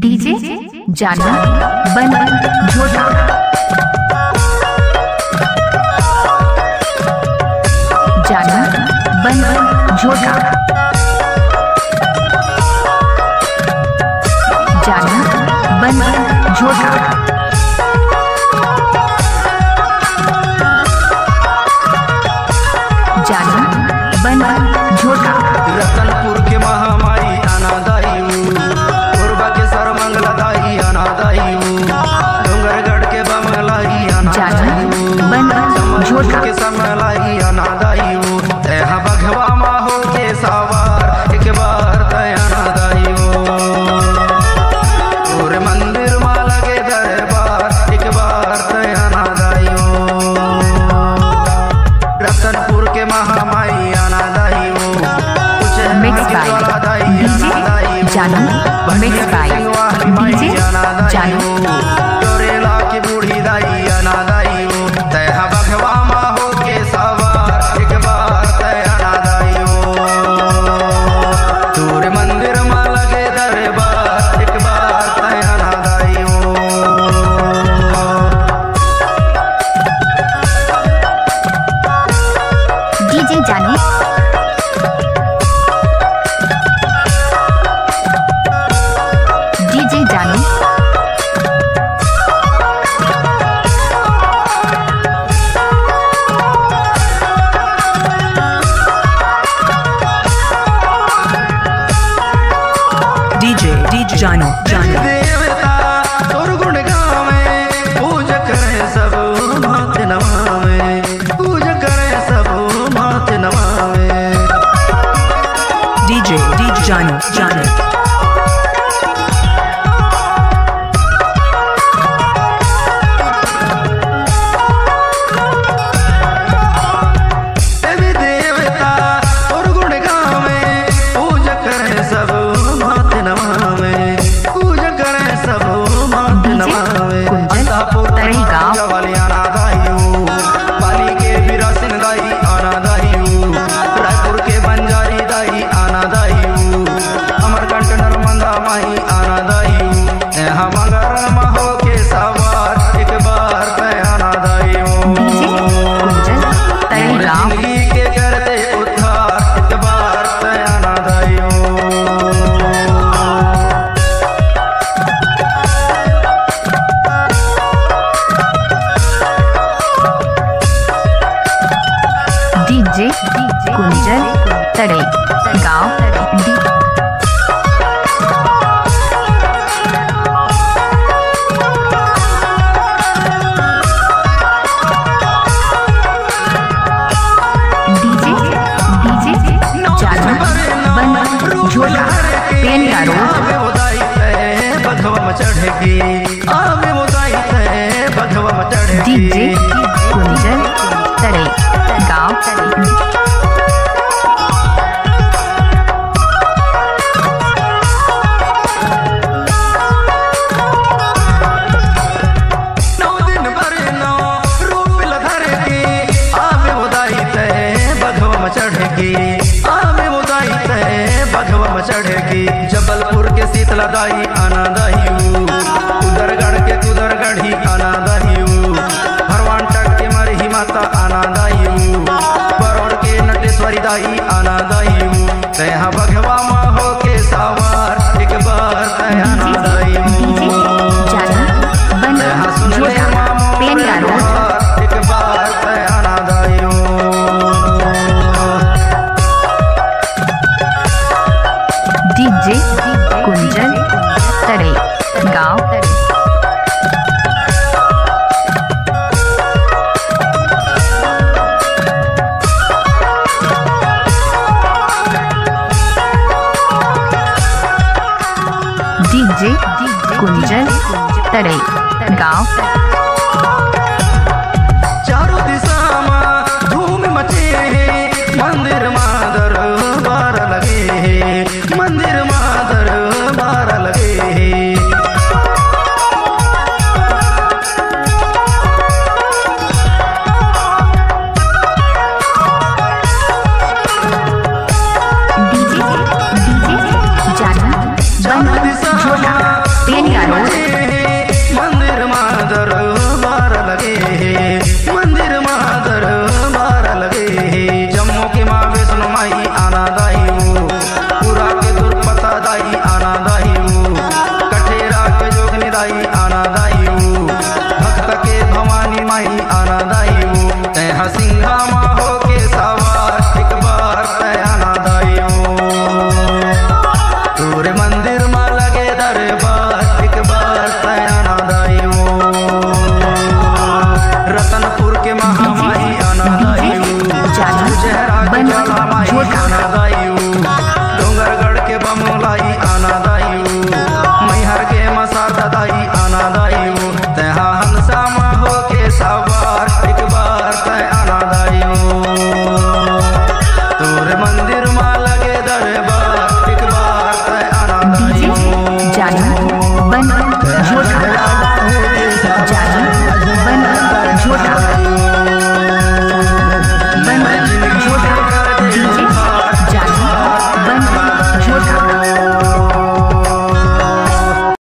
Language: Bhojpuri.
डीजे जानू बन झोटा जानू बन झोटा जानू बन झोटा जानू बन झोटा। रतनपुर के महामाई अनादाई पूर्वा के सरमंगलदाई अनादाई डूंगरगढ़ के बमलाई अनादाई झोटा के समलाई अनादाई यहाँ बघवा माहो के सवार एक बार तय अनादाई पूरे मंदिर माँ लगे दरबार एक बार तय अनादाई रतनपुर के महामाई अनादाई जानू मिक्स बाय डीजे जानू डोरेला की बूढ़ी दाई अनादाई तैहा बघवा माहो के सवार एक बार तय अनादाई तोरे मंदिर माँ लगे दरबार एक बार तय अनादाई डीजे जानू जानू डीजे जानू देवता तोर गुण गावे पूजा करे सब मात नवावे पूजा करे सब मात नवावे डीजे जानू डीजे कुंजल तड़े गाँव डीजे जानू बन झोटा पेंडा रोड डीजे कुंजल तड़े गाँव चढ़ेगी जबलपुर के शीतलदाई अनादाई उदरगढ़ के कुदरगढ़ी अनादाई भरवानटक के मरही माता अनादाई बरौड़ के नटेश्वरी दाई अनादाई तैहा बघवा माहो के सवार एक बार तय अनादाई तैहा सुन ले एक बार तय अनादाई डीजे कुंजल तड़े गाँव डीजे कुंजल तड़े गाँव चारों दिशा में धूम मचे मंदिर मादर बार लगे मंदिर मादर बार लगे डीजे जानू बन झोटा बेनिया रोड। मंदिर मादर बार लगे, मंदिर मादर बार लगे। जम्मू के माँ वैष्णो माई आना दाई वो, पूरा के दुर्पता दाई आना दाई वो, कठेरा के जोगनी दाई आना दाई वो, भक्त के भवानी माई आना दाई वो। तैहा सिंघा माँ हो के सवार एक बार आना दाई वो, तोरे मंदिर माँ लगे दरबार एक बार आना दाई वो। रतनपुर के महामाई आना दाई वो, जहरा के ज्वाला माई आना दाई वो, डोंगरगढ़ के बमोलाई आना दाई वो, मैहर के मसार दाई आना दाई वो। तैहा हंसा माँ हो के सवार एक बार आना दाई वो, तोरे मंदिर माँ लगे दरबार एक बार आना दाई वो। जानू बन